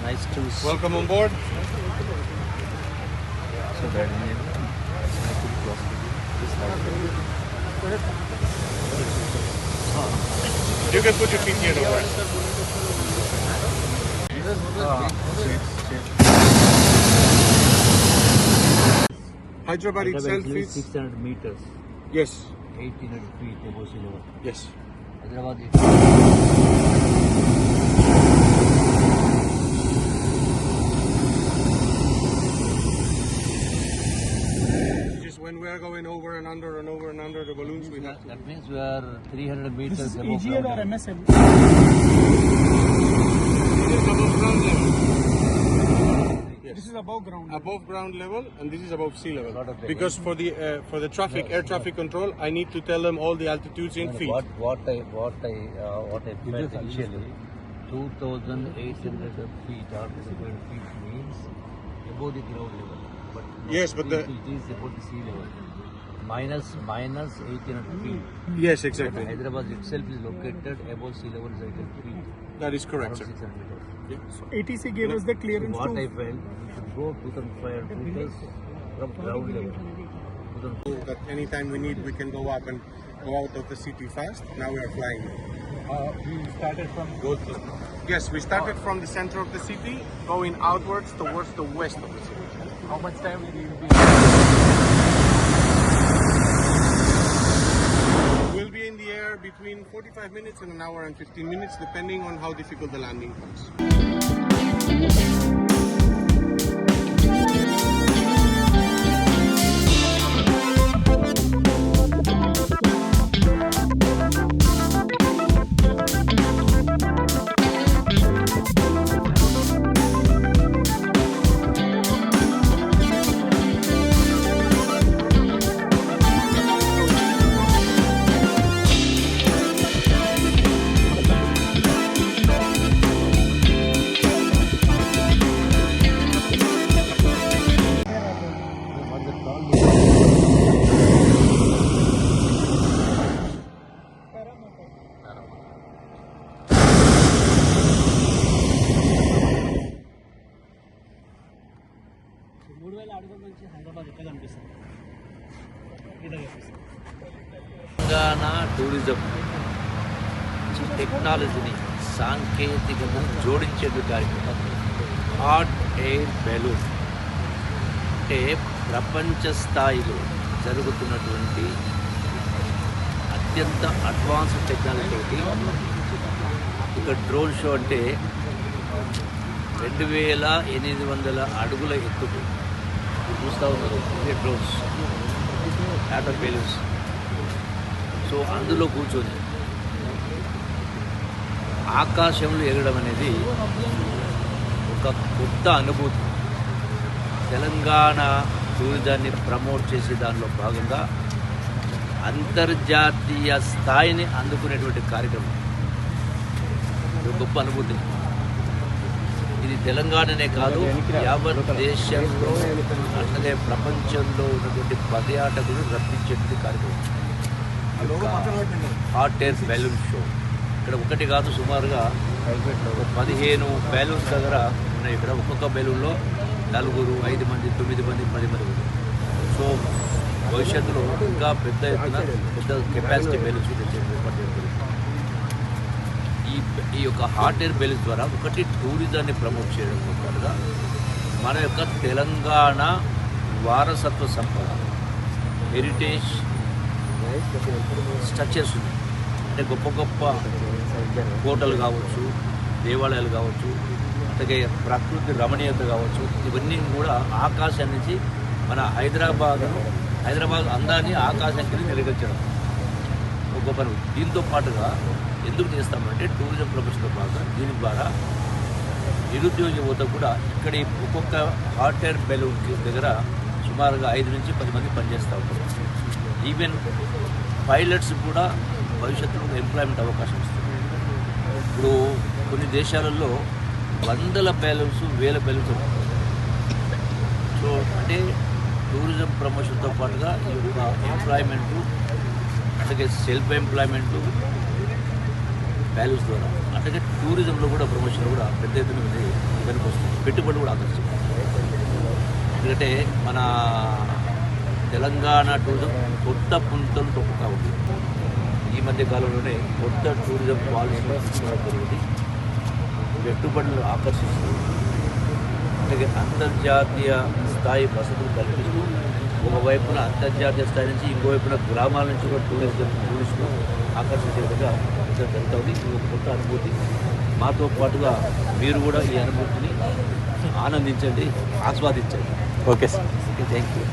Nice to Welcome on board. So that You can put your feet here, don't worry. Hyderabad itself is 600 meters, yes, 1800 feet above sea level. yes. Hyderabad Just when we are going over and under and over and under the balloons, we have to. that means we are 300 meters This is above AGL ground or level. MSL? It is above ground level. This Yes. is above ground. Above ground level, and this is above sea Lot level. of Because for the traffic, air traffic control, I need to tell them all the altitudes in feet. What I felt initially, 2,800 feet or 2,000 feet means above the ground level. But Yes, but it is above the sea level. Minus 1,800 feet. Yes, exactly. Hyderabad itself is located above sea level 800 feet. That is correct, Around sir. 600 meters. ATC gave us the clearance What I to. felt, we should go 2,500 meters from ground level. 2,000 That anytime we need, we can go up and go out of the city fast. Now we are flying. We started from Gold Coast. Yes, we started from the center of the city, going outwards towards the west of the city. How much time will you be? We'll be in the air between 45 minutes and an hour and 15 minutes, depending on how difficult the landing comes. Telangana tourism టెక్నాలజీని సాంకేతికతను జోడించేందుకు కార్యక్రమం hot air balloon అంటే ప్రపంచ స్థాయిలో జరుగుతున్నటువంటి అత్యంత advanced technology ఇక drone show అంటే 2,800 అడుగుల ఎత్తుకు చూస్తూ ఉన్నారు ఇవే డ్రోన్స్ వాటర్ బెలూన్స్. సో అందులో కూర్చొని ఆకాశంలో ఎగరడం అనేది ఒక కొత్త అనుభూతి. తెలంగాణ టూరిజాన్ని ప్రమోట్ చేసే దానిలో భాగంగా అంతర్జాతీయ స్థాయిని అందుకునేటువంటి కార్యక్రమం. ఇది గొప్ప అనుభూతి. ఇది తెలంగాణనే కాదు, యావత్ దేశంలో అట్లనే ప్రపంచంలో ఉన్నటువంటి పర్యాటకులు రప్పించేటువంటి కార్యక్రమం హాట్ ఎయిర్ బెలూన్ షో. ఇక్కడ ఒకటి కాదు, సుమారుగా 15 బెలూన్స్ దగ్గర ఉన్నాయి. ఇక్కడ ఒక్కొక్క బెలూన్లో 4, 5 మంది, 9 మంది, 10 మంది. సో భవిష్యత్తులో ఇంకా పెద్ద ఎత్తున పెద్ద కెపాసిటీ బెలూన్స్ ఈ యొక్క హాట్ ఎయిర్ బెలూన్స్ ద్వారా ఒకటి టూరిజాన్ని ప్రమోట్ చేయడంతో పాటుగా మన యొక్క తెలంగాణ వారసత్వ సంపద హెరిటేజ్ స్ట్రక్చర్స్ ఉన్నాయి. అంటే గొప్ప గొప్ప కోటలు కావచ్చు, దేవాలయాలు కావచ్చు, అలాగే ప్రకృతి రమణీయత కావచ్చు, ఇవన్నీ కూడా ఆకాశం నుంచి మన హైదరాబాద్ అందాన్ని ఆకాశానికి నిలగచ్చడం ఒక గొప్ప. దీంతో పాటుగా ఎందుకు చేస్తామంటే టూరిజం ప్రొఫెషన్తో భాగంగా దీని ద్వారా నిరుద్యోగ యువత కూడా ఇక్కడ ఒక్కొక్క హాట్ ఎయిర్ బెలూన్ దగ్గర సుమారుగా 5 నుంచి 10 మంది పనిచేస్తూ ఉంటారు. ఈవెన్ పైలట్స్ కూడా భవిష్యత్తులో ఎంప్లాయ్మెంట్ అవకాశం ఇస్తుంది. ఇప్పుడు కొన్ని దేశాలలో 100 బెలూన్స్ 1000 బెలూన్స్ ఉంటాయి. సో అంటే టూరిజం ప్రమోషన్తో పాటుగా ఈ యొక్క ఎంప్లాయ్మెంటు, అలాగే సెల్ఫ్ ఎంప్లాయ్మెంటు, ప్యాలెస్ ద్వారా. అట్లాగే టూరిజంలో కూడా ప్రమోషన్ కూడా పెద్ద ఎత్తున ఉంది వెనుక వస్తుంది, పెట్టుబడి కూడా ఆకర్షిస్తుంది. ఎందుకంటే మన తెలంగాణ టూరిజం కొత్త పుంతలు తొక్కుతూ ఉంది. ఈ మధ్య కాలంలోనే కొత్త టూరిజం పాలసీ జరిగింది, పెట్టుబడులు ఆకర్షిస్తూ అలాగే అంతర్జాతీయ స్థాయి వసతులు కల్పిస్తూ ఒకవైపున అంతర్జాతీయ స్థాయి నుంచి ఇంకోవైపున గ్రామాల నుంచి కూడా టూరిస్టులు ఆకర్షించే విధంగా జరుగుతుంది. ఇది ఒక కొత్త అనుభూతి. మాతో పాటుగా మీరు కూడా ఈ అనుభూతిని ఆనందించండి, ఆస్వాదించండి. Okay sir. Okay, thank you.